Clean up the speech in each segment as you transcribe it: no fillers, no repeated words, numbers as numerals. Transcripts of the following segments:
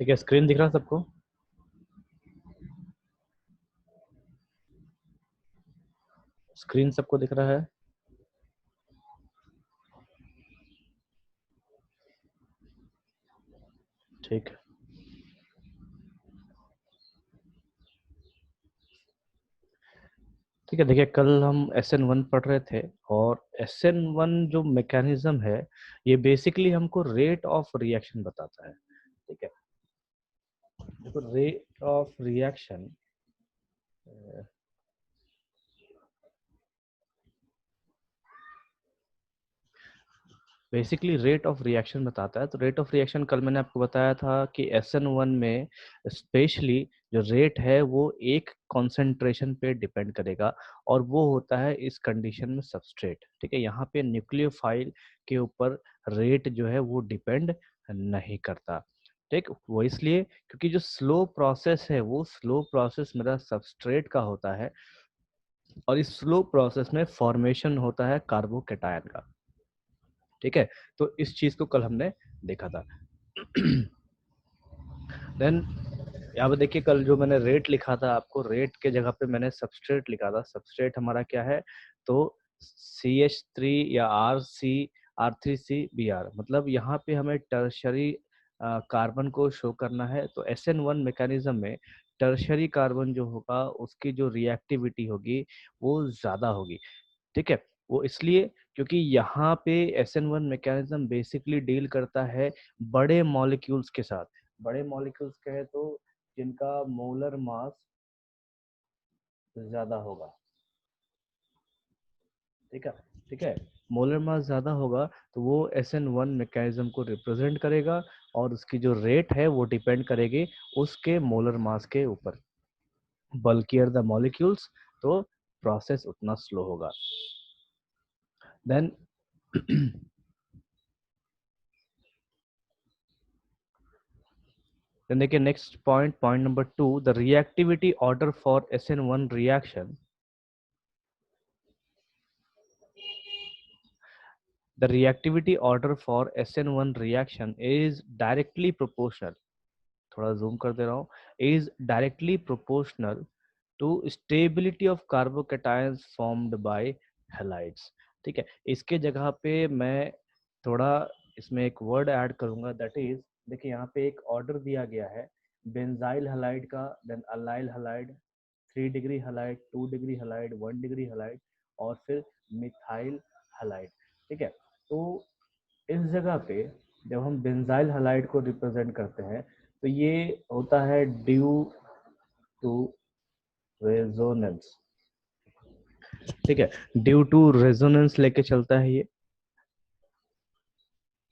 ठीक है, स्क्रीन दिख रहा है सबको? स्क्रीन सबको दिख रहा है? ठीक है। ठीक है, देखिए कल हम SN1 पढ़ रहे थे और SN1 जो मैकेनिज्म है ये बेसिकली हमको रेट ऑफ रिएक्शन बताता है। ठीक है, देखो rate of reaction basically rate of reaction बताता है। तो रेट ऑफ रिएक्शन कल मैंने आपको बताया था कि SN1 में स्पेशली जो रेट है वो एक कॉन्सेंट्रेशन पे डिपेंड करेगा और वो होता है इस कंडीशन में सबस्ट्रेट। ठीक है, यहाँ पे न्यूक्लियोफाइल के ऊपर रेट जो है वो डिपेंड नहीं करता। ठीक, वो इसलिए क्योंकि जो स्लो प्रोसेस है वो स्लो प्रोसेस मेरा सबस्ट्रेट का होता है और इस स्लो प्रोसेस में फॉर्मेशन होता है कार्बोकैटायन का। ठीक है, तो इस चीज को कल हमने देखा था। देन यहाँ पे देखिए कल जो मैंने रेट लिखा था आपको, रेट के जगह पे मैंने सबस्ट्रेट लिखा था। सबस्ट्रेट हमारा क्या है? तो CH3 या R3CBr, मतलब यहाँ पे हमें टर्शरी कार्बन को शो करना है। तो SN1 मैकेनिज्म में टर्शरी कार्बन जो होगा उसकी जो रिएक्टिविटी होगी वो ज्यादा होगी। ठीक है, वो इसलिए क्योंकि यहाँ पे SN1 मैकेनिज्म बेसिकली डील करता है बड़े मॉलिक्यूल्स के साथ। बड़े मॉलिक्यूल्स कहे तो जिनका मोलर मास ज्यादा होगा। ठीक है, ठीक है, मोलर मास ज्यादा होगा तो वो SN1 मैकेनिज्म को रिप्रेजेंट करेगा और उसकी जो रेट है वो डिपेंड करेगी उसके मोलर मास के ऊपर। बल्कियर द मॉलिक्यूल्स तो प्रोसेस उतना स्लो होगा। देन then देखिए next point, point number 2, the reactivity order for SN1 reaction. The reactivity order for SN1 reaction is directly proportional, थोड़ा जूम कर दे रहा हूँ, is directly proportional to stability of carbocations formed by halides। ठीक है, इसके जगह पे मैं थोड़ा इसमें एक वर्ड ऐड करूंगा, दैट इज देखिए यहाँ पे एक ऑर्डर दिया गया है बेंजाइल हलाइड का, then allyl halide, 3 degree halide, 2 degree halide, 1 degree halide और फिर मिथाइल हलाइड। ठीक है, तो इस जगह पे जब हम बेंजाइल हलाइड को रिप्रेजेंट करते हैं तो ये होता है ड्यू टू रेजोनेंस। ठीक है, ड्यू टू रेजोनेंस लेके चलता है ये।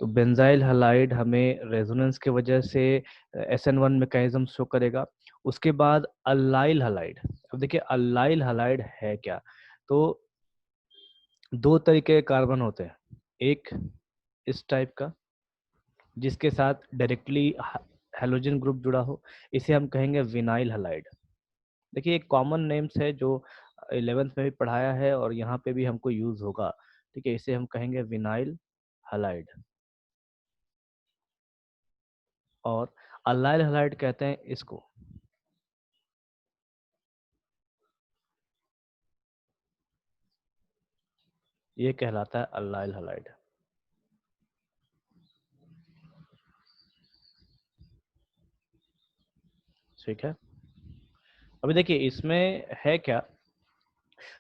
तो बेंजाइल हलाइड हमें रेजोनेंस के वजह से SN1 मैकेनिज्म शो करेगा। उसके बाद अल्लाइल हलाइड। अब देखिए अल्लाइल हलाइड है क्या? तो दो तरीके के कार्बन होते हैं, एक इस टाइप का जिसके साथ डायरेक्टली हेलोजन ग्रुप जुड़ा हो, इसे हम कहेंगे विनाइल हलाइड। देखिए एक कॉमन नेम्स है जो 11th में भी पढ़ाया है और यहाँ पे भी हमको यूज होगा। ठीक है, इसे हम कहेंगे विनाइल हलाइड। और अल्लाइल हलाइड कहते हैं इसको। ये कहलाता है अल्लाइल हलाइड। ठीक है, अभी देखिए इसमें है क्या?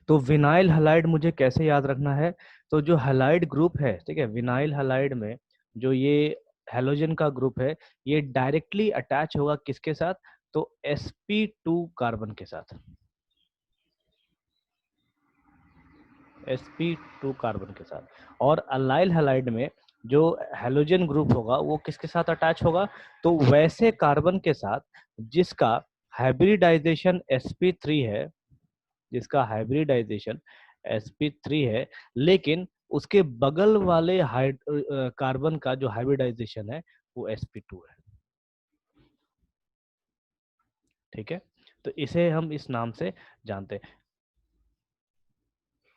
तो विनाइल हलाइड मुझे कैसे याद रखना है? तो जो हलाइड ग्रुप है, ठीक है, विनाइल हलाइड में जो ये हेलोजन का ग्रुप है ये डायरेक्टली अटैच होगा किसके साथ? तो sp2 कार्बन के साथ। sp2 कार्बन के साथ। और अलाइल हलाइड में जो हेलोजन ग्रुप होगा वो किसके साथ अटैच होगा? तो वैसे कार्बन के साथ जिसका हाइब्रिडाइजेशन sp3 है, जिसका हाइब्रिडाइजेशन sp3 है, लेकिन उसके बगल वाले कार्बन का जो हाइब्रिडाइजेशन है वो sp2 है। ठीक है, तो इसे हम इस नाम से जानते हैं।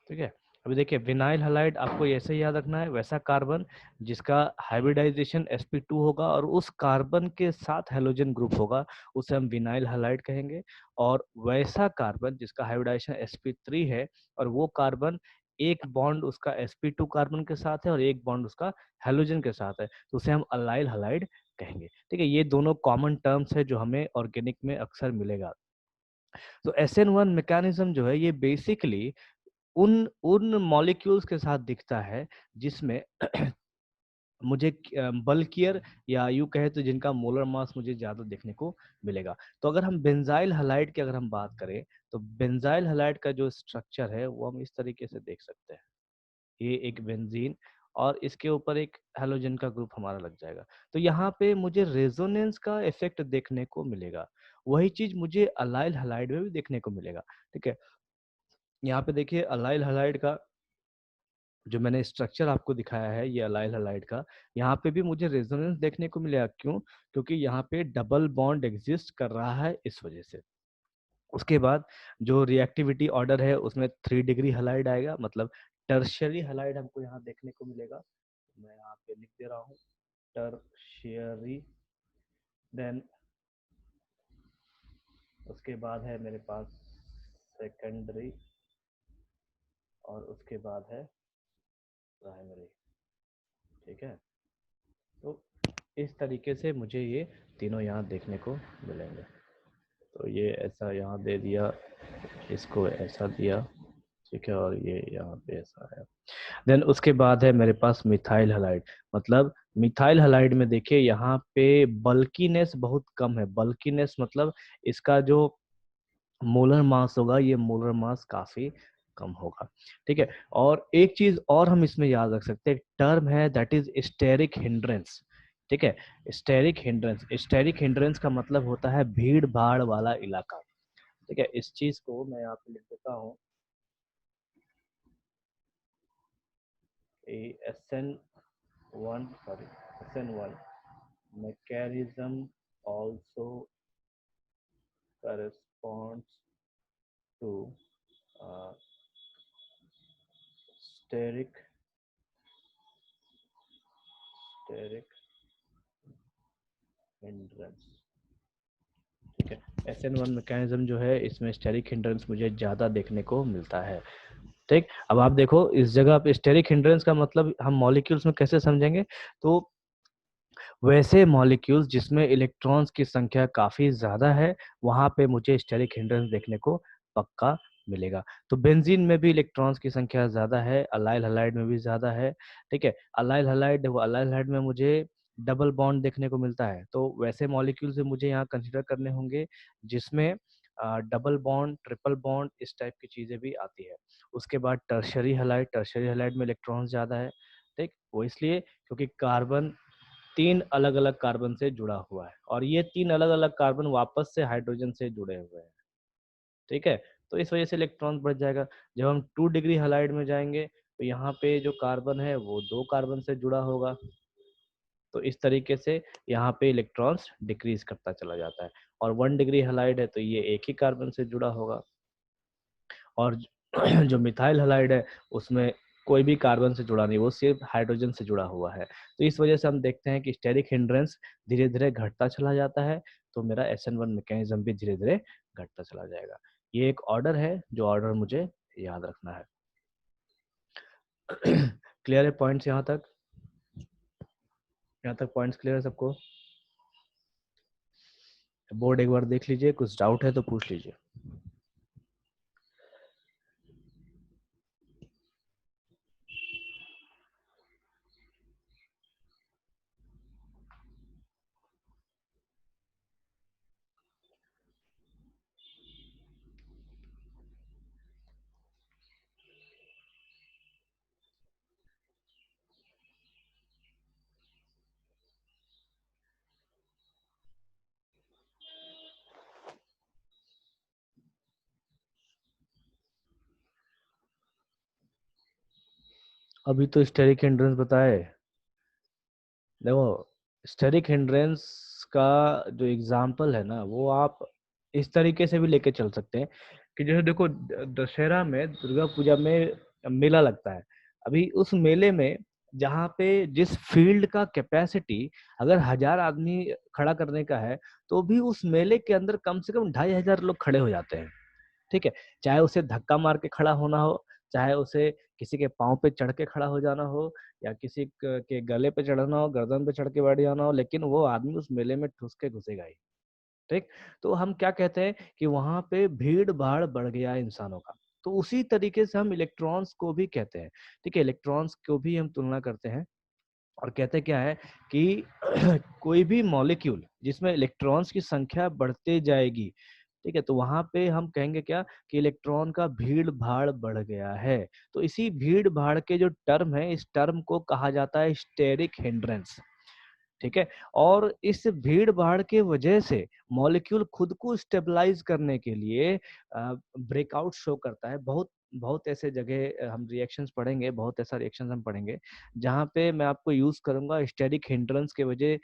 ठीक है, अभी देखिए विनाइल हैलाइड आपको ऐसे याद रखना है, वैसा कार्बन जिसका हाइब्रिडाइजेशन sp2 होगा और उस कार्बन के साथ हैलोजन ग्रुप होगा, उसे हम विनाइल हैलाइड कहेंगे। और वैसा कार्बन जिसका हाइब्रिडाइजेशन sp3 है और वो कार्बन एक बॉन्ड उसका sp2 कार्बन के साथ है और एक बॉन्ड उसका हैलोजन के साथ है, तो उसे हम अलाइल हैलाइड कहेंगे। ठीक है, ये दोनों कॉमन टर्म्स है जो हमें ऑर्गेनिक में अक्सर मिलेगा। तो SN1 मैकेनिज्म जो है ये बेसिकली उन उन मॉलिक्यूल्स के साथ दिखता है जिसमें मुझे बल्कियर या यूं कहे तो जिनका मोलर मास मुझे ज्यादा देखने को मिलेगा। तो अगर हम बेंजाइल हैलाइड की अगर हम बात करें तो बेंजाइल हैलाइड का जो स्ट्रक्चर है वो हम इस तरीके से देख सकते हैं। ये एक बेंजीन और इसके ऊपर एक हैलोजन का ग्रुप हमारा लग जाएगा। तो यहाँ पे मुझे रेजोनेंस का इफेक्ट देखने को मिलेगा। वही चीज मुझे अलाइल हैलाइड में भी देखने को मिलेगा। ठीक है, यहाँ पे देखिए अलाइल हैलाइड का जो मैंने स्ट्रक्चर आपको दिखाया है, ये अलाइल हैलाइड का, यहाँ पे भी मुझे रेजोनेंस देखने को मिलेगा। क्यों? क्योंकि यहाँ पे डबल बॉन्ड एग्जिस्ट कर रहा है इस वजह से। उसके बाद जो रिएक्टिविटी ऑर्डर है उसमें 3 डिग्री हैलाइड आएगा, मतलब टर्शियरी हैलाइड हमको यहाँ देखने को मिलेगा। मैं यहाँ पे लिख दे रहा हूँ टर्शियरी। देन उसके बाद है मेरे पास सेकेंडरी और उसके बाद है प्राइमरी। ठीक है, तो इस तरीके से मुझे ये तीनों यहाँ देखने को मिलेंगे। तो ये ऐसा यहाँ दे दिया, इसको ऐसा दिया। ठीक है, और ये यहाँ पे ऐसा है। देन उसके बाद है मेरे पास मिथाइल हैलाइड। मतलब मिथाइल हैलाइड में देखिए यहाँ पे बल्कीनेस बहुत कम है। बल्कीनेस मतलब इसका जो मोलर मास होगा, ये मोलर मास काफी कम होगा। ठीक है, और एक चीज और हम इसमें याद रख सकते हैं, टर्म है दैट इज स्टेरिक हिंड्रेंस। ठीक है, स्टेरिक हिंड्रेंस, स्टेरिक हिंड्रेंस का मतलब होता है भीड़ भाड़ वाला इलाका। ठीक है, इस चीज को मैं यहाँ पे लिख देता हूँ, SN1, sorry SN1 mechanism also corresponds to uh, steric steric hindrance। ठीक है, SN1 मैकेनिज्म जो है इसमें स्टेरिक हिंड्रेंस मुझे ज्यादा देखने को मिलता है। ठीक, अब आप देखो इस जगह पे स्टेरिक हिंड्रेंस का मतलब हम मॉलिक्यूल्स में कैसे समझेंगे, तो वैसे मॉलिक्यूल्स जिसमें इलेक्ट्रॉन्स की संख्या काफी ज्यादा है वहां पे मुझे स्टेरिक हिंड्रेंस देखने को पक्का मिलेगा। तो बेंजीन में भी इलेक्ट्रॉन्स की संख्या ज्यादा है, अलाइल हलाइड में भी ज्यादा है। ठीक है, अलाइल हलाइड, वो अलाइल हलाइड में मुझे डबल बॉन्ड देखने को मिलता है। तो वैसे मॉलिक्यूल से मुझे यहाँ कंसिडर करने होंगे जिसमें डबल बॉन्ड, ट्रिपल बॉन्ड, इस टाइप की चीजें भी आती है। उसके बाद टर्शरी हलाइड, टर्शरी हलाइड में इलेक्ट्रॉन्स ज्यादा है। ठीक, वो इसलिए क्योंकि कार्बन 3 अलग अलग कार्बन से जुड़ा हुआ है और ये 3 अलग अलग कार्बन वापस से हाइड्रोजन से जुड़े हुए हैं। ठीक है, तो इस वजह से इलेक्ट्रॉन बढ़ जाएगा। जब हम 2 डिग्री हलाइड में जाएंगे तो यहाँ पे जो कार्बन है वो 2 कार्बन से जुड़ा होगा। तो इस तरीके से यहाँ पे इलेक्ट्रॉन्स डिक्रीज करता चला जाता है। और 1 डिग्री हलाइड है तो ये एक ही कार्बन से जुड़ा होगा। और जो मिथाइल हैलाइड है उसमें कोई भी कार्बन से जुड़ा नहीं, वो सिर्फ हाइड्रोजन से जुड़ा हुआ है। तो इस वजह से हम देखते हैं कि स्टेरिक हिंड्रेंस धीरे धीरे घटता चला जाता है, तो मेरा SN1 मैकेनिज्म भी धीरे धीरे घटता चला जाएगा। ये एक ऑर्डर है जो ऑर्डर मुझे याद रखना है। क्लियर है पॉइंट्स यहाँ तक? यहाँ तक पॉइंट्स क्लियर है सबको? बोर्ड एक बार देख लीजिए, कुछ डाउट है तो पूछ लीजिए। अभी तो स्टेरिक हिंड्रेंस बताए। देखो स्टेरिक हिंड्रेंस का जो एग्जाम्पल है ना, वो आप इस तरीके से भी लेके चल सकते हैं कि जैसे देखो दशहरा में, दुर्गा पूजा में मेला लगता है। अभी उस मेले में जहाँ पे जिस फील्ड का कैपेसिटी अगर 1,000 आदमी खड़ा करने का है, तो भी उस मेले के अंदर कम से कम 2,500 लोग खड़े हो जाते हैं। ठीक है, चाहे उसे धक्का मार के खड़ा होना हो, चाहे उसे किसी के पाँव पे चढ़ के खड़ा हो जाना हो, या किसी के गले पे चढ़ना हो, गर्दन पे चढ़ के बैठ जाना हो, लेकिन वो आदमी उस मेले में ठुस के घुसेगा ही। ठीक, तो हम क्या कहते हैं कि वहां पे भीड़ भाड़ बढ़ गया है इंसानों का। तो उसी तरीके से हम इलेक्ट्रॉन्स को भी कहते हैं। ठीक है, इलेक्ट्रॉन्स को भी हम तुलना करते हैं और कहते क्या है कि कोई भी मॉलिक्यूल जिसमें इलेक्ट्रॉन्स की संख्या बढ़ते जाएगी, ठीक है, तो वहां पे हम कहेंगे क्या कि इलेक्ट्रॉन का भीड़ भाड़ बढ़ गया है। तो इसी भीड़ भाड़ के जो टर्म है, इस टर्म को कहा जाता है स्टेरिक हिंड्रेंस। ठीक है, और इस भीड़ भाड़ के वजह से मॉलिक्यूल खुद को स्टेबलाइज करने के लिए ब्रेकआउट शो करता है। बहुत बहुत ऐसे जगह हम रिएक्शंस पढ़ेंगे, बहुत ऐसा रिएक्शंस हम पढ़ेंगे जहाँ पे मैं आपको यूज करूंगा स्टेरिक हिंड्रेंस के वजह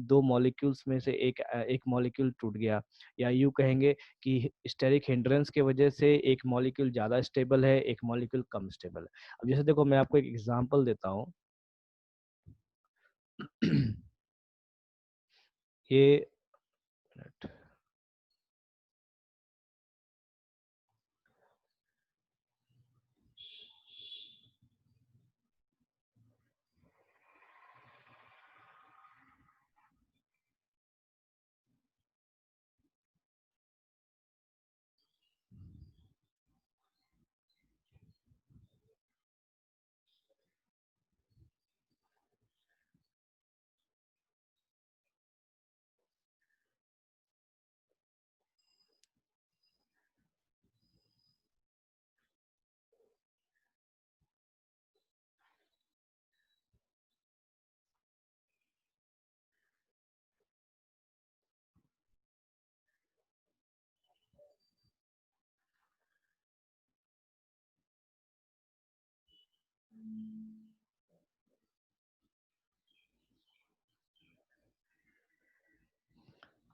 दो मॉलिक्यूल्स में से एक मॉलिक्यूल टूट गया, या यूं कहेंगे कि स्टेरिक हिंड्रेंस के वजह से एक मॉलिक्यूल ज्यादा स्टेबल है, एक मॉलिक्यूल कम स्टेबल है। अब जैसे देखो, मैं आपको एक एग्जांपल देता हूँ। ये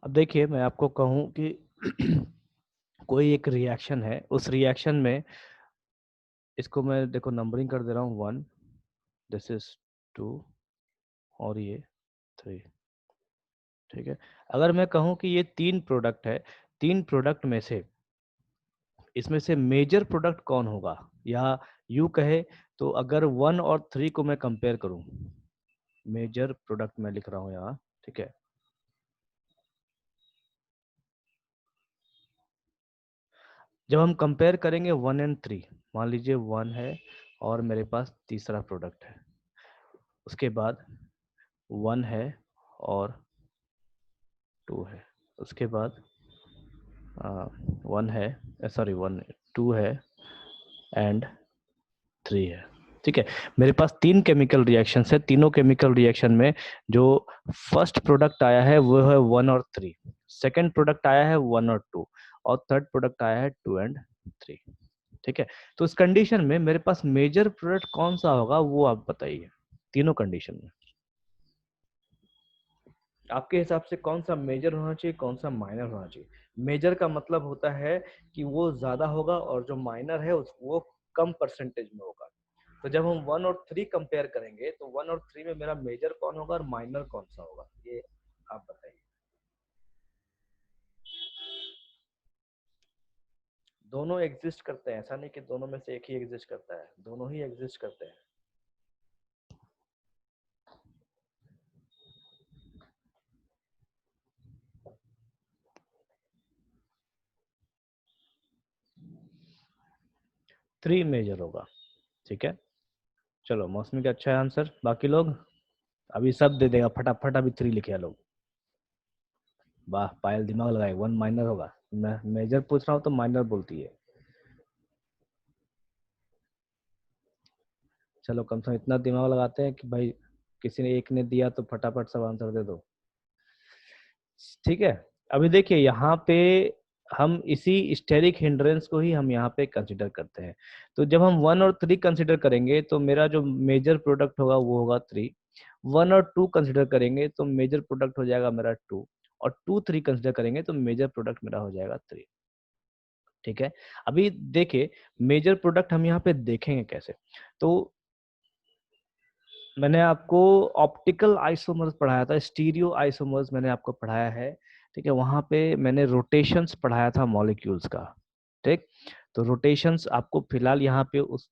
अब देखिए, मैं आपको कहूँ कि कोई एक रिएक्शन है, उस रिएक्शन में इसको मैं देखो नंबरिंग कर दे रहा हूँ 1, दिस इज 2, और ये 3। ठीक है, अगर मैं कहूँ कि ये 3 प्रोडक्ट है, 3 प्रोडक्ट में से इसमें से मेजर प्रोडक्ट कौन होगा, या यू कहे तो अगर 1 और 3 को मैं कंपेयर करूँ, मेजर प्रोडक्ट मैं लिख रहा हूँ यहाँ। ठीक है, जब हम कंपेयर करेंगे 1 और 3, मान लीजिए 1 है और मेरे पास तीसरा प्रोडक्ट है, उसके बाद 1 है और 2 है, उसके बाद 1 है, सॉरी 2 है एंड 3 है। ठीक है, मेरे पास 3 केमिकल रिएक्शन है, तीनों केमिकल रिएक्शन में जो फर्स्ट प्रोडक्ट आया है वो है 1 और 3, सेकेंड प्रोडक्ट आया है 1 और 2, और थर्ड प्रोडक्ट आया है 2 और 3। ठीक है, तो इस कंडीशन में मेरे पास मेजर प्रोडक्ट कौन सा होगा वो आप बताइए, तीनों कंडीशन में आपके हिसाब से कौन सा मेजर होना चाहिए, कौन सा माइनर होना चाहिए। मेजर का मतलब होता है कि वो ज्यादा होगा, और जो माइनर है वो कम परसेंटेज में होगा। तो जब हम 1 और 3 कंपेयर करेंगे, तो 1 और 3 में मेरा मेजर कौन होगा और माइनर कौन सा होगा, ये आप बताइए। दोनों एग्जिस्ट करते हैं, ऐसा नहीं कि दोनों में से एक ही एग्जिस्ट करता है, दोनों ही एग्जिस्ट करते हैं। 3 मेजर होगा। ठीक है, चलो मौसमी का अच्छा है आंसर। बाकी लोग अभी सब दे देगा फटाफट, अभी 3 लिखे लोग। वाह पायल, दिमाग लगाए, 1 माइनर होगा। मैं मेजर पूछ रहा हूँ तो माइनर बोलती है। चलो कम से कम इतना दिमाग लगाते हैं कि भाई किसी ने एक ने दिया तो फटाफट सब आंसर दे दो। ठीक है, अभी देखिए यहाँ पे हम इसी स्टेरिक हिंड्रेंस को ही हम यहाँ पे कंसिडर करते हैं। तो जब हम 1 और 3 कंसिडर करेंगे तो मेरा जो मेजर प्रोडक्ट होगा वो होगा 3। 1 और 2 कंसिडर करेंगे तो मेजर प्रोडक्ट हो जाएगा मेरा 2, और 2 3 कंसिडर करेंगे तो मेजर प्रोडक्ट मेरा हो जाएगा 3। ठीक है। अभी देखिए मेजर प्रोडक्ट हम यहाँ पे देखेंगे कैसे। तो मैंने आपको ऑप्टिकल आइसोमर्स पढ़ाया था, स्टीरियो आइसोमर्स मैंने आपको पढ़ाया है, ठीक है। वहाँ पे मैंने रोटेशंस पढ़ाया था मॉलिक्यूल्स का, ठीक। तो रोटेशंस आपको फिलहाल यहाँ पे उस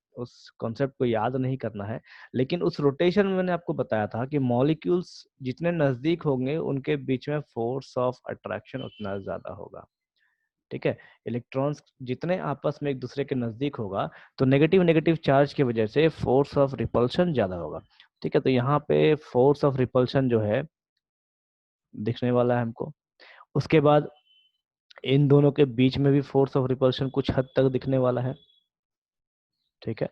कॉन्सेप्ट को याद नहीं करना है, लेकिन उस रोटेशन में मैंने आपको बताया था कि मॉलिक्यूल्स जितने नजदीक होंगे उनके बीच में फोर्स ऑफ अट्रैक्शन उतना ज्यादा होगा, ठीक है। इलेक्ट्रॉन्स जितने आपस में एक दूसरे के नजदीक होगा तो नेगेटिव नेगेटिव चार्ज की वजह से फोर्स ऑफ रिपल्शन ज्यादा होगा, ठीक है। तो यहाँ पे फोर्स ऑफ रिपल्शन जो है दिखने वाला है हमको। उसके बाद इन दोनों के बीच में भी फोर्स ऑफ रिपल्शन कुछ हद तक दिखने वाला है, ठीक है।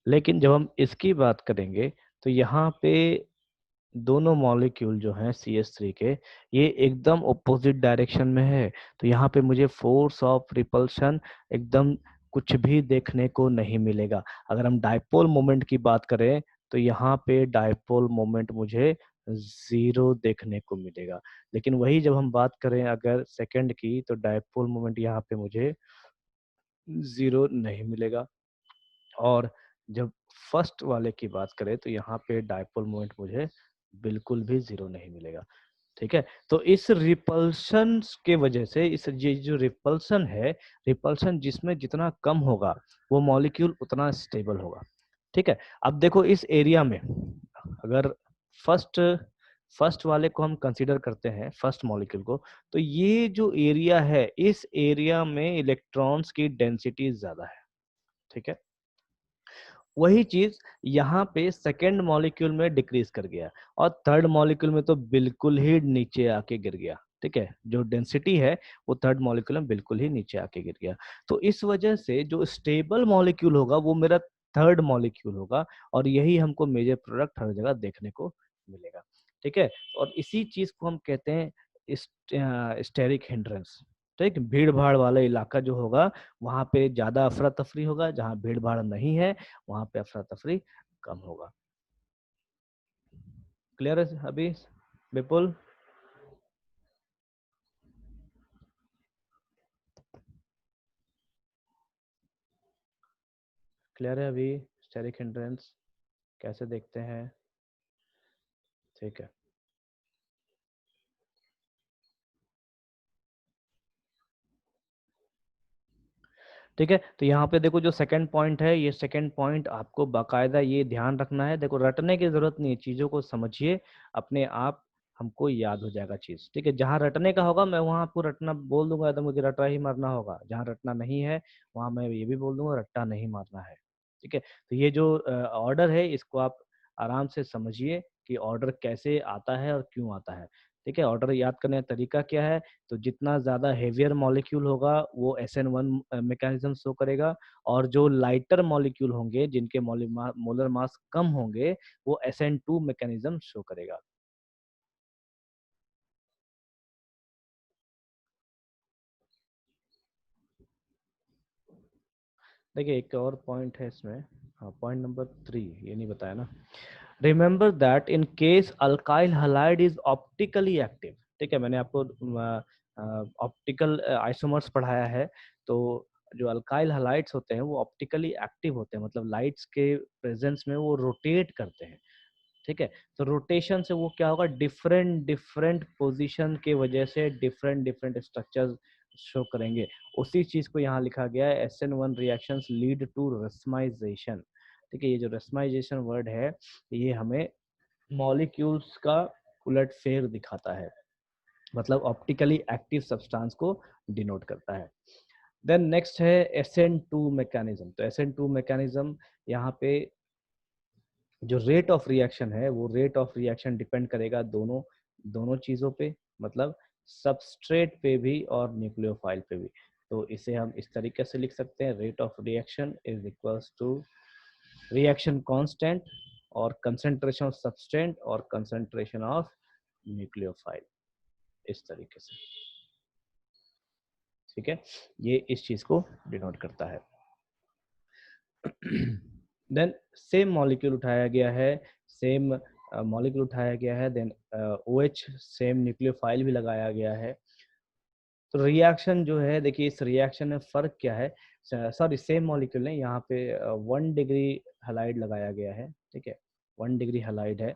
लेकिन जब हम इसकी बात करेंगे तो यहाँ पे दोनों मॉलिक्यूल जो हैं CH3 के, ये एकदम ऑपोजिट डायरेक्शन में है। तो यहाँ पे मुझे फोर्स ऑफ रिपल्शन एकदम कुछ भी देखने को नहीं मिलेगा। अगर हम डायपोल मोमेंट की बात करें तो यहाँ पे डायपोल मोमेंट मुझे 0 देखने को मिलेगा। लेकिन वही जब हम बात करें अगर सेकंड की तो डायपोल मोमेंट यहाँ पे मुझे 0 नहीं मिलेगा। और जब फर्स्ट वाले की बात करें तो यहाँ पे डायपोल मोमेंट मुझे बिल्कुल भी 0 नहीं मिलेगा, ठीक है। तो इस रिपल्शन के वजह से इस ये जो रिपल्शन है, रिपल्शन जिसमें जितना कम होगा वो मॉलिक्यूल उतना स्टेबल होगा, ठीक है। अब देखो इस एरिया में अगर फर्स्ट फर्स्ट वाले को हम कंसीडर करते हैं, फर्स्ट मॉलिक्यूल को, तो ये जो एरिया है इस एरिया में इलेक्ट्रॉन्स की डेंसिटी ज्यादा है, ठीक है। वही चीज यहाँ पे सेकेंड मॉलिक्यूल में डिक्रीज कर गया और थर्ड मॉलिक्यूल में तो बिल्कुल ही नीचे आके गिर गया, ठीक है। जो डेंसिटी है वो थर्ड मॉलिक्यूल में बिल्कुल ही नीचे आके गिर गया। तो इस वजह से जो स्टेबल मॉलिक्यूल होगा वो मेरा थर्ड मॉलिक्यूल होगा और यही हमको मेजर प्रोडक्ट हर जगह देखने को मिलेगा, ठीक है। और इसी चीज को हम कहते हैं स्टेरिक हिंड्रेंस, ठीक। भीड़ भाड़ वाला इलाका जो होगा वहां पे ज्यादा अफरा तफरी होगा, जहाँ भीड़ भाड़ नहीं है वहां पे अफरा तफरी कम होगा। क्लियर है अभी विपुल? क्लियर है अभी स्टेरिक हिंड्रेंस कैसे देखते हैं? ठीक है, ठीक है। तो यहाँ पे देखो जो सेकंड पॉइंट है, ये सेकंड पॉइंट आपको बाकायदा ये ध्यान रखना है। देखो रटने की जरूरत नहीं है, चीजों को समझिए, अपने आप हमको याद हो जाएगा चीज, ठीक है। जहाँ रटने का होगा मैं वहाँ आपको रटना बोल दूंगा, तो मुझे रटा ही मारना होगा। जहाँ रटना नहीं है वहाँ मैं ये भी बोल दूंगा रट्टा नहीं मारना है, ठीक है। तो ये जो ऑर्डर है इसको आप आराम से समझिए कि ऑर्डर कैसे आता है और क्यों आता है, ठीक है। ऑर्डर याद करने का तरीका क्या है? तो जितना ज्यादा हेवियर मॉलिक्यूल होगा वो SN1 मैकेनिज्म शो करेगा, और जो लाइटर मॉलिक्यूल होंगे जिनके मोलर मास कम होंगे वो SN2 मैकेनिज्म शो करेगा। देखिए एक और पॉइंट है इसमें, हाँ पॉइंट नंबर 3 ये नहीं बताया ना। Remember that in case alkyl halide is optically active, ठीक है। मैंने आपको ऑप्टिकल आइसोमर्स पढ़ाया है। तो जो अल्काइल हैलाइड्स होते हैं वो ऑप्टिकली एक्टिव होते हैं, मतलब लाइट्स के प्रेजेंस में वो रोटेट करते हैं, ठीक है। तो रोटेशन से वो क्या होगा, डिफरेंट डिफरेंट पोजीशन के वजह से डिफरेंट डिफरेंट स्ट्रक्चर्स शो करेंगे। उसी चीज को यहाँ लिखा गया है, SN1 रिएक्शंस लीड टू रस्माइजेशन, ठीक है। ये जो रस्माइजेशन वर्ड है ये हमें मॉलिक्यूल्स का उलट फेर दिखाता है, मतलब ऑप्टिकली एक्टिव सब्सटेंस को डिनोट करता है। देन नेक्स्ट है SN2 मैकेनिज्म। तो SN2 मैकेनिज्म यहाँ पे जो रेट ऑफ रिएक्शन है वो रेट ऑफ रिएक्शन डिपेंड करेगा दोनों दोनों चीजों पे, मतलब सबस्ट्रेट पे भी और न्यूक्लियोफाइल पे भी। तो इसे हम इस तरीके से लिख सकते हैं, rate of reaction is equals to reaction constant और कंसंट्रेशन ऑफ सबस्टेंट और कंसंट्रेशन ऑफ न्यूक्लियोफाइल, इस तरीके से, ठीक है। ये इस चीज को डिनोट करता है। देन सेम मॉलिक्यूल उठाया गया है, सेम मॉलिक्यूल उठाया गया है, देन OH सेम न्यूक्लियोफाइल भी लगाया गया है। तो रिएक्शन जो है, देखिए इस रिएक्शन में फ़र्क क्या है, सॉरी सेम मॉलिक्यूल है, यहाँ पे 1 डिग्री हैलाइड लगाया गया है, ठीक है, 1 डिग्री हैलाइड है।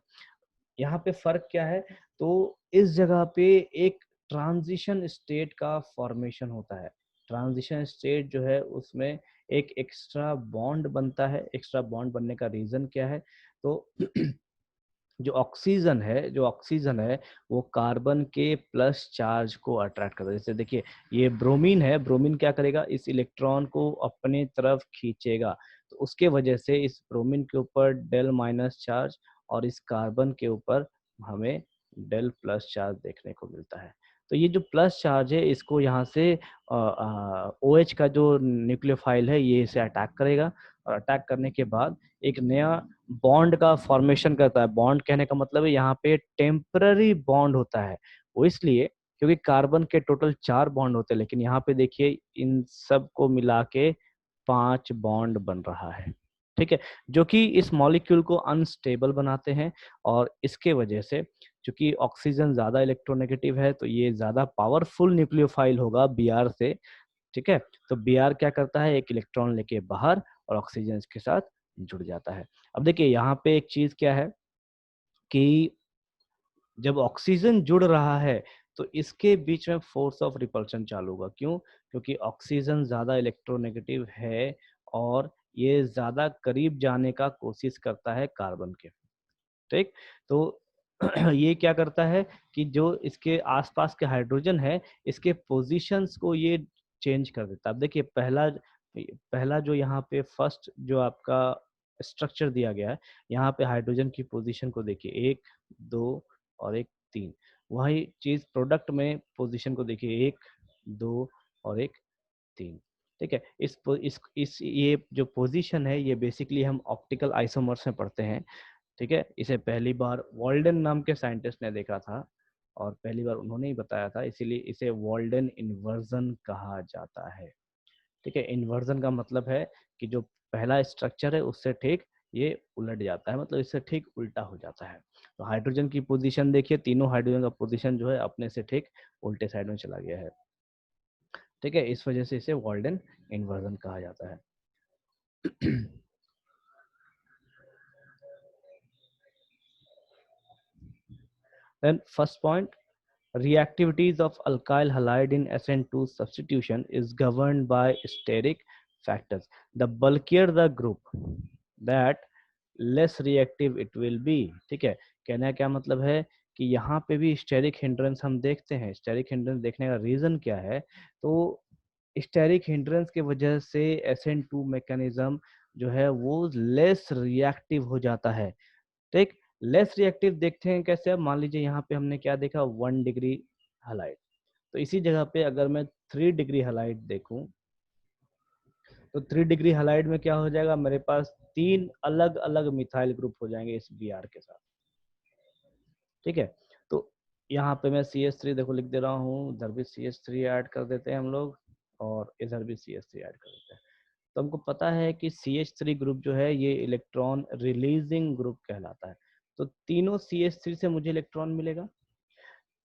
यहाँ पे फ़र्क क्या है, तो इस जगह पे एक ट्रांजिशन स्टेट का फॉर्मेशन होता है। ट्रांजिशन स्टेट जो है उसमें एक एक्स्ट्रा बॉन्ड बनता है। एक्स्ट्रा बॉन्ड बनने का रीज़न क्या है, तो जो ऑक्सीजन है वो कार्बन के प्लस चार्ज को अट्रैक्ट करता है। जैसे देखिए ये ब्रोमीन है, ब्रोमीन क्या करेगा, इस इलेक्ट्रॉन को अपने तरफ खींचेगा, तो उसके वजह से इस ब्रोमीन के ऊपर डेल माइनस चार्ज और इस कार्बन के ऊपर हमें डेल प्लस चार्ज देखने को मिलता है। तो ये जो प्लस चार्ज है इसको यहाँ से OH का जो न्यूक्लियोफाइल है ये इसे अटैक करेगा, और अटैक करने के बाद एक नया बॉन्ड का फॉर्मेशन करता है। बॉन्ड कहने का मतलब है यहाँ पे टेम्पररी बॉन्ड होता है, वो इसलिए क्योंकि कार्बन के टोटल 4 बॉन्ड होते हैं, लेकिन यहाँ पे देखिए इन सब को मिला के 5 बॉन्ड बन रहा है, ठीक है, जो कि इस मॉलिक्यूल को अनस्टेबल बनाते हैं। और इसके वजह से चूंकि ऑक्सीजन ज्यादा इलेक्ट्रोनेगेटिव है तो ये ज्यादा पावरफुल न्यूक्लियोफाइल होगा Br से, ठीक है। तो Br क्या करता है, एक इलेक्ट्रॉन लेके बाहर और ऑक्सीजन के साथ जुड़ जाता है। अब देखिए यहाँ पे एक चीज क्या है कि जब ऑक्सीजन जुड़ रहा है तो इसके बीच में फोर्स ऑफ रिपल्शन चालू होगा। क्यों? क्योंकि ऑक्सीजन ज्यादा इलेक्ट्रोनेगेटिव है और ये ज्यादा करीब जाने का कोशिश करता है कार्बन के, ठीक। तो ये क्या करता है कि जो इसके आसपास के हाइड्रोजन है इसके पोजीशंस को ये चेंज कर देता है। अब देखिए पहला पहला जो यहाँ पे फर्स्ट जो आपका स्ट्रक्चर दिया गया है, यहाँ पे हाइड्रोजन की पोजीशन को देखिए, 1 2 और 1 3। वही चीज प्रोडक्ट में पोजीशन को देखिए, 1 2 और 1 3, ठीक है। इस ये जो पोजीशन है ये बेसिकली हम ऑप्टिकल आइसोमर्स में पढ़ते हैं, ठीक है। इसे पहली बार वॉल्डन नाम के साइंटिस्ट ने देखा था और पहली बार उन्होंने ही बताया था, इसीलिए इसे वॉल्डन इन्वर्जन कहा जाता है, ठीक है। इन्वर्जन का मतलब है कि जो पहला स्ट्रक्चर है उससे ठीक ये उलट जाता है, मतलब इससे ठीक उल्टा हो जाता है। तो हाइड्रोजन की पोजीशन देखिए, तीनों हाइड्रोजन का पोजीशन जो है अपने से ठीक उल्टे साइड में चला गया है, ठीक है। इस वजह से इसे वॉल्डन इन्वर्जन कहा जाता है। Then first point, reactivities of alkyl halide in SN2 substitution is governed by steric factors. The bulkier the group, that less reactive it will be, ठीक है। कहने का क्या मतलब है कि यहाँ पे भी स्टेरिक हिंड्रेंस हम देखते हैं। स्टेरिक हिंड्रेंस देखने का रीजन क्या है, तो स्टेरिक हिंड्रेंस के वजह से SN2 मैकेनिज्म जो है वो लेस रिएक्टिव हो जाता है, ठीक। लेस रिएक्टिव देखते हैं कैसे, अब मान लीजिए यहाँ पे हमने क्या देखा, 1 डिग्री हैलाइड, तो इसी जगह पे अगर मैं 3 डिग्री हैलाइड देखूं तो 3 डिग्री हैलाइड में क्या हो जाएगा, मेरे पास 3 अलग अलग मिथाइल ग्रुप हो जाएंगे इस Br के साथ, ठीक है। तो यहाँ पे मैं CH3 देखो लिख दे रहा हूँ, इधर भी CH3 ऐड कर देते हैं हम लोग और इधर भी CH3 ऐड कर देते हैं। तो हमको पता है कि CH3 ग्रुप जो है ये इलेक्ट्रॉन रिलीजिंग ग्रुप कहलाता है। तो तीनों CH3 से मुझे इलेक्ट्रॉन मिलेगा,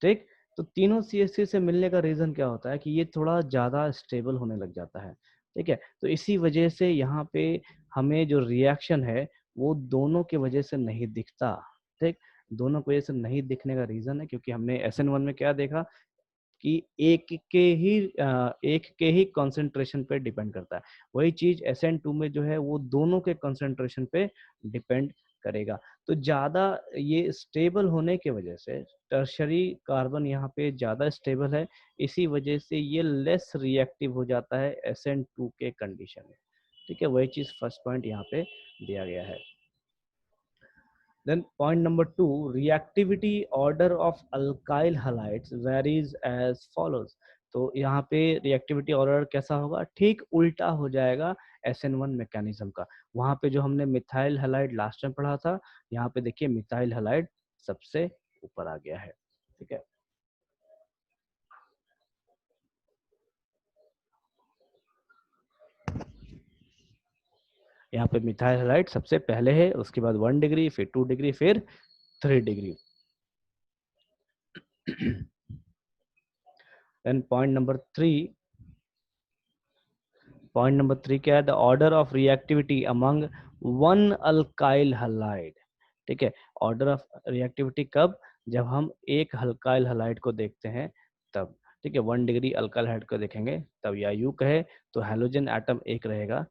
ठीक। तो तीनों CH3 से मिलने का रीजन क्या होता है कि ये थोड़ा ज्यादा स्टेबल होने लग जाता है, ठीक है। तो इसी वजह से यहाँ पे हमें जो रिएक्शन है वो दोनों के वजह से नहीं दिखता, ठीक। दोनों की वजह से नहीं दिखने का रीजन है क्योंकि हमने SN1 में क्या देखा कि एक के ही कंसंट्रेशन पे डिपेंड करता है। वही चीज SN2 में जो है वो दोनों के कंसंट्रेशन पे डिपेंड करेगा। तो ज्यादा ये स्टेबल होने के वजह से टर्शरी कार्बन यहाँ पे ज्यादा स्टेबल है, इसी वजह से ये लेस रिएक्टिव हो जाता है SN2 के कंडीशन में, ठीक है। वही चीज फर्स्ट पॉइंट यहाँ पे दिया गया है। Then point number 2, reactivity order of alkyl halides varies as follows. तो यहाँ पे रिएक्टिविटी ऑर्डर कैसा होगा, ठीक उल्टा हो जाएगा SN1 मैकेनिज्म का। वहाँ पे जो हमने मिथाइल हैलाइड लास्ट में पढ़ा था, यहाँ पे देखिए मिथाइल हैलाइड सबसे ऊपर आ गया है, ठीक है। यहाँ पे मिथाइल हैलाइड सबसे पहले है, उसके बाद 1 डिग्री, फिर 2 डिग्री, फिर 3 degree. Then point number three क्या है? The order of reactivity among one alkyl halide. ठीक है, ऑर्डर ऑफ रिएक्टिविटी कब? जब हम एक अल्काइल हलाइड को देखते हैं तब। ठीक है, 1 डिग्री अल्काइल हलाइड को देखेंगे तब, या यू कहे तो हेलोजन एटम एक रहेगा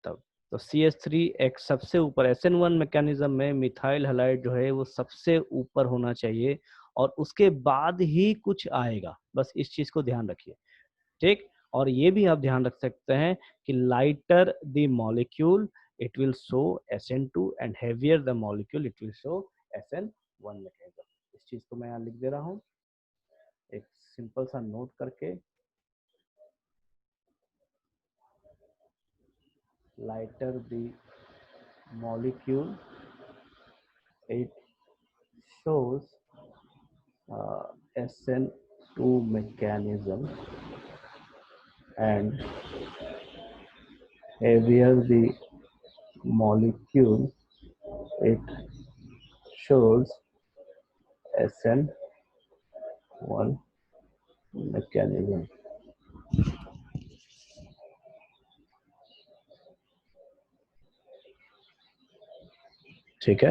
तब। तो CH3 एक सबसे ऊपर, SN1 मैकेनिज्म में मिथाइल हलाइड जो है वो सबसे ऊपर होना चाहिए और उसके बाद ही कुछ आएगा, बस इस चीज को ध्यान रखिए। ठीक, और ये भी आप ध्यान रख सकते हैं कि lighter the molecule it will show SN2 and heavier the molecule it will show SN1 mechanism. इस चीज को मैं यहाँ लिख दे रहा हूँ एक सिंपल सा नोट करके। Lighter the molecule it shows SN2 mechanism and heavier the molecule it shows SN1 mechanism। ठीक है,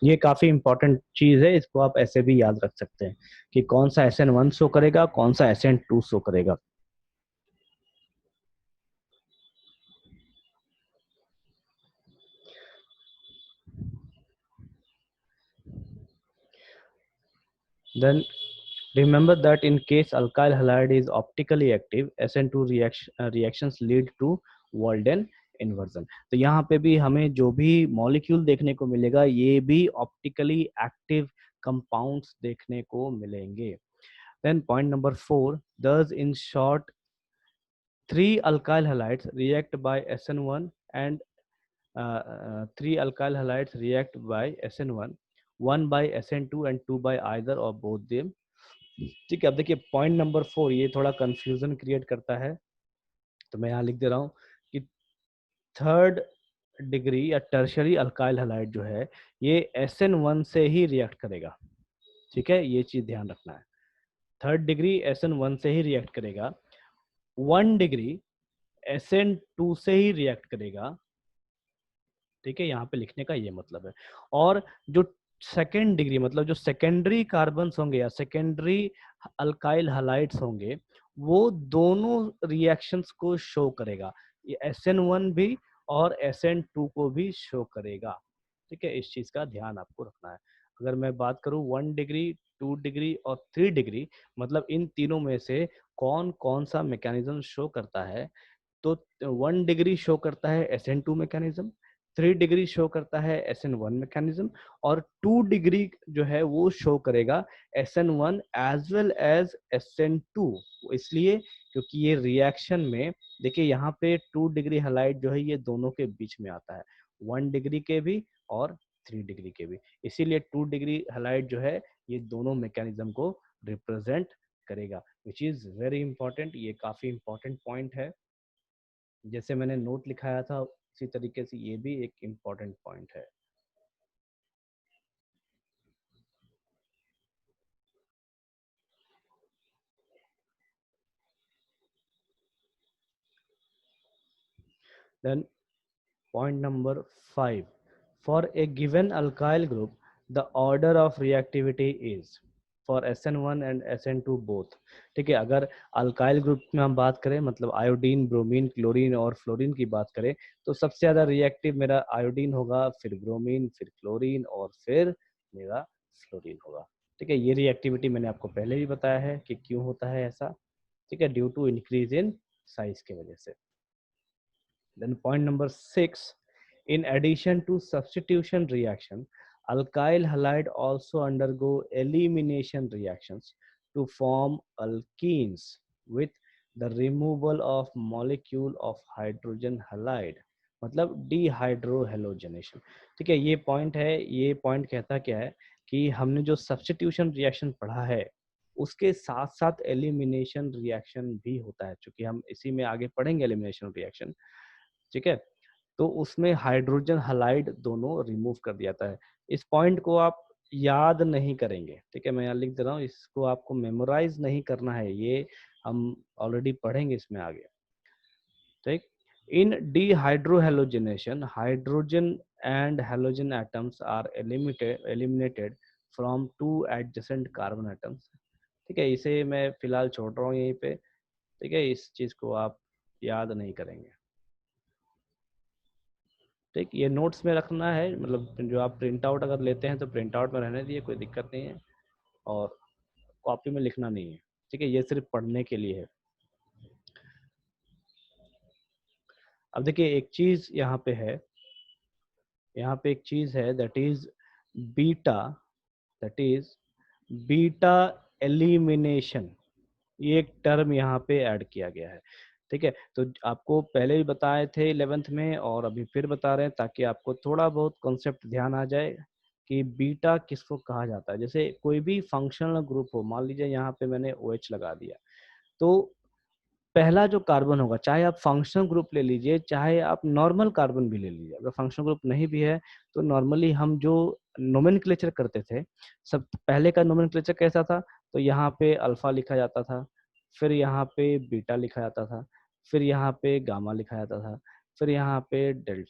ये काफी इंपॉर्टेंट चीज है, इसको आप ऐसे भी याद रख सकते हैं कि कौन सा SN1 शो करेगा, कौन सा SN2 शो करेगा। Then remember that in case alkyl halide is optically active, SN2 reactions lead to Walden inversion। तो यहाँ पे भी हमें जो भी मॉलिक्यूल देखने को मिलेगा ये भी ऑप्टिकली एक्टिव कंपाउंड्स देखने को मिलेंगे। Then point number 4, thus in short, 3 alkyl halides react by SN1 and 3 alkyl halides react by SN1, 1 by SN2 and 2 by either or both them। ठीक है, अब देखिए पॉइंट नंबर 4 ये थोड़ा कंफ्यूजन क्रिएट करता है, तो मैं यहाँ लिख दे रहा हूँ कि थर्ड डिग्री या टर्शरी अल्काइल हैलाइड जो है ये SN1 से ही रिएक्ट करेगा। ठीक है, ये चीज ध्यान रखना है, थर्ड डिग्री SN1 से ही रिएक्ट करेगा, 1 डिग्री SN2 से ही रिएक्ट करेगा। ठीक है, यहाँ पे लिखने का ये मतलब है। और जो सेकेंड डिग्री मतलब जो सेकेंडरी कार्बन्स होंगे या सेकेंडरी अल्काइल हलाइड्स होंगे वो दोनों रिएक्शंस को शो करेगा, ये SN1 भी और SN2 को भी शो करेगा। ठीक है, इस चीज का ध्यान आपको रखना है। अगर मैं बात करूं 1 डिग्री, 2 डिग्री और 3 डिग्री, मतलब इन तीनों में से कौन कौन सा मैकेनिज्म शो करता है, तो 1 डिग्री शो करता है SN2 मैकेनिज्म, 3 डिग्री शो करता है SN1 मैकेनिज्म, और 2 डिग्री जो है वो शो करेगा SN1 as well as SN2। इसलिए क्योंकि ये रिएक्शन में देखिए यहाँ पे 2 डिग्री हलाइड जो है ये दोनों के बीच में आता है, 1 डिग्री के भी और 3 डिग्री के भी, इसीलिए 2 डिग्री हलाइड जो है ये दोनों मैकेनिज्म को रिप्रेजेंट करेगा, विच इज वेरी इंपॉर्टेंट। ये काफी इंपॉर्टेंट पॉइंट है, जैसे मैंने नोट लिखाया था उसी तरीके से ये भी एक इम्पॉर्टेंट पॉइंट है। Then point number 5, for a given alkyl group the order of reactivity is for SN1 and SN2 both। ठीक है, अगर अल्काइल ग्रुप में हम बात करें मतलब आयोडीन, ब्रोमीन, क्लोरीन और फ्लोरीन की बात करें तो सबसे ज्यादा रिएक्टिव मेरा आयोडीन होगा, फिर ब्रोमीन, फिर क्लोरीन और फिर मेरा फ्लोरीन होगा। ठीक है, ये रिएक्टिविटी मैंने आपको पहले भी बताया है कि क्यों होता है ऐसा। ठीक है, due to increase in size के वजह से। Then point number 6, in addition to substitution reaction, alkyl halide also undergo elimination reactions to form alkenes with the removal of molecule of hydrogen halide, मतलब डिहाइड्रोहेलोजनेशन। ठीक है, ये point है, ये point कहता क्या है कि हमने जो सब्स्टिट्यूशन रिएक्शन पढ़ा है उसके साथ साथ एलिमिनेशन रिएक्शन भी होता है, क्योंकि हम इसी में आगे पढ़ेंगे एलिमिनेशन रिएक्शन। ठीक है, तो उसमें हाइड्रोजन हलाइड दोनों रिमूव कर दिया जाता है। इस पॉइंट को आप याद नहीं करेंगे। ठीक है, मैं यहाँ लिख दे रहा हूँ, इसको आपको मेमोराइज नहीं करना है, ये हम ऑलरेडी पढ़ेंगे इसमें आगे। ठीक, in dehydrohalogenation hydrogen and halogen atoms are eliminated from two adjacent carbon atoms. ठीक है, इसे मैं फिलहाल छोड़ रहा हूँ यहीं पे। ठीक है, इस चीज को आप याद नहीं करेंगे। ठीक, ये नोट्स में रखना है, मतलब जो आप प्रिंट आउट अगर लेते हैं तो प्रिंट आउट में रहने दिए, कोई दिक्कत नहीं है, और कॉपी में लिखना नहीं है। ठीक है, ये सिर्फ पढ़ने के लिए है। अब देखिए एक चीज यहाँ पे है, यहाँ पे एक चीज है that is beta, that is beta elimination. ये एक टर्म यहाँ पे ऐड किया गया है। ठीक है, तो आपको पहले भी बताए थे 11th में, और अभी फिर बता रहे हैं ताकि आपको थोड़ा बहुत कॉन्सेप्ट ध्यान आ जाए कि बीटा किसको कहा जाता है। जैसे कोई भी फंक्शनल ग्रुप हो, मान लीजिए यहाँ पे मैंने OH लगा दिया, तो पहला जो कार्बन होगा, चाहे आप फंक्शनल ग्रुप ले लीजिए, चाहे आप नॉर्मल कार्बन भी ले लीजिए, अगर फंक्शनल ग्रुप नहीं भी है तो नॉर्मली हम जो नोमेनक्लेचर करते थे, सब पहले का नोमेनक्लेचर कैसा था, तो यहाँ पे अल्फा लिखा जाता था, फिर यहाँ पे बीटा लिखा जाता था, फिर यहाँ पे गामा लिखा जाता था, फिर यहाँ पे डेल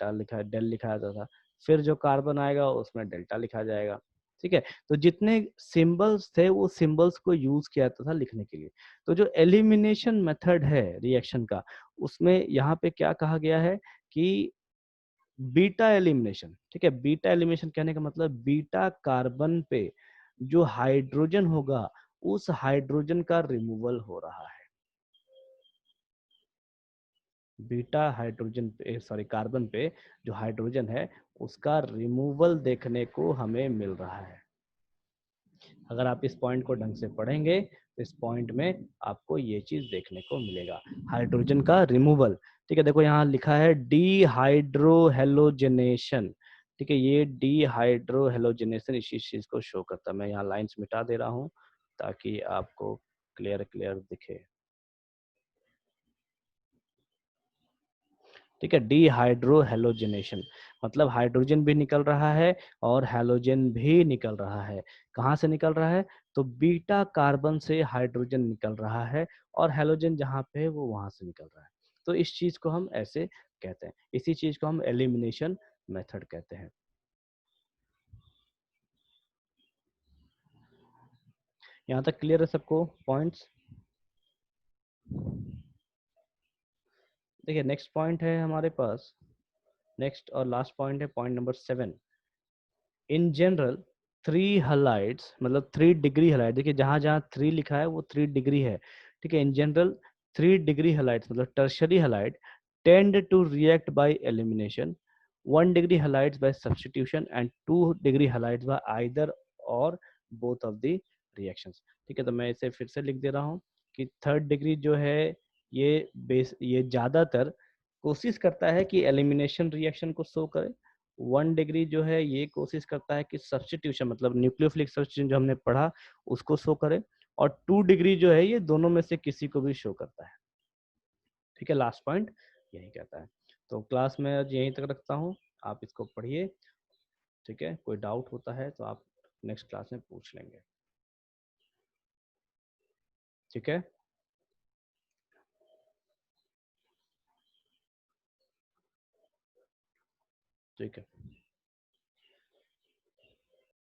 लिखा जाता था, फिर जो कार्बन आएगा उसमें डेल्टा लिखा जाएगा। ठीक है, तो जितने सिंबल्स थे वो सिंबल्स को यूज किया जाता था लिखने के लिए। तो जो एलिमिनेशन मेथड है रिएक्शन का, उसमें यहाँ पे क्या कहा गया है कि बीटा एलिमिनेशन। ठीक है, बीटा एलिमिनेशन कहने का मतलब बीटा कार्बन पे जो हाइड्रोजन होगा उस हाइड्रोजन का रिमूवल हो रहा है। बीटा हाइड्रोजन पे, सॉरी, कार्बन पे जो हाइड्रोजन है उसका रिमूवल देखने को हमें मिल रहा है। अगर आप इस पॉइंट को ढंग से पढ़ेंगे तो इस पॉइंट में आपको ये चीज देखने को मिलेगा, हाइड्रोजन का रिमूवल। ठीक है, देखो यहाँ लिखा है डीहाइड्रोहेलोजिनेशन। ठीक है, ये डीहाइड्रोहेलोजिनेशन इसी चीज को शो करता है। मैं यहाँ लाइंस मिटा दे रहा हूँ ताकि आपको क्लियर क्लियर दिखे। ठीक है, डीहाइड्रोहेलोजिनेशन मतलब हाइड्रोजन भी निकल रहा है और हेलोजन भी निकल रहा है। कहाँ से निकल रहा है, तो बीटा कार्बन से हाइड्रोजन निकल रहा है और हेलोजन जहाँ पे है वो वहां से निकल रहा है। तो इस चीज को हम ऐसे कहते हैं, इसी चीज को हम एलिमिनेशन मेथड कहते हैं। यहाँ तक क्लियर है सबको पॉइंट्स? देखिए नेक्स्ट पॉइंट है हमारे पास, नेक्स्ट और लास्ट पॉइंट है पॉइंट नंबर 7। इन जनरल 3 हलाइड्स, मतलब 3 डिग्री हलाइड, देखिए जहां जहां 3 लिखा है वो 3 डिग्री है। ठीक है, इन जनरल 3 डिग्री हलाइड्स मतलब tertiary halide tend to react by elimination, 1 degree halides by substitution and 2 degree halides by either or both of the reactions. ठीक है, तो मैं इसे फिर से लिख दे रहा हूँ कि 3rd डिग्री जो है ये ज्यादातर कोशिश करता है कि एलिमिनेशन रिएक्शन को शो करे। 1 डिग्री जो है ये कोशिश करता है कि सब्स्टिट्यूशन मतलब न्यूक्लियोफिलिक सब्स्टिट्यूशन जो हमने पढ़ा उसको शो करे, और 2 डिग्री जो है ये दोनों में से किसी को भी शो करता है। ठीक है, लास्ट पॉइंट यही कहता है। तो क्लास में आज यहीं तक रखता हूँ, आप इसको पढ़िए। ठीक है, कोई डाउट होता है तो आप नेक्स्ट क्लास में पूछ लेंगे। ठीक है, ठीक है।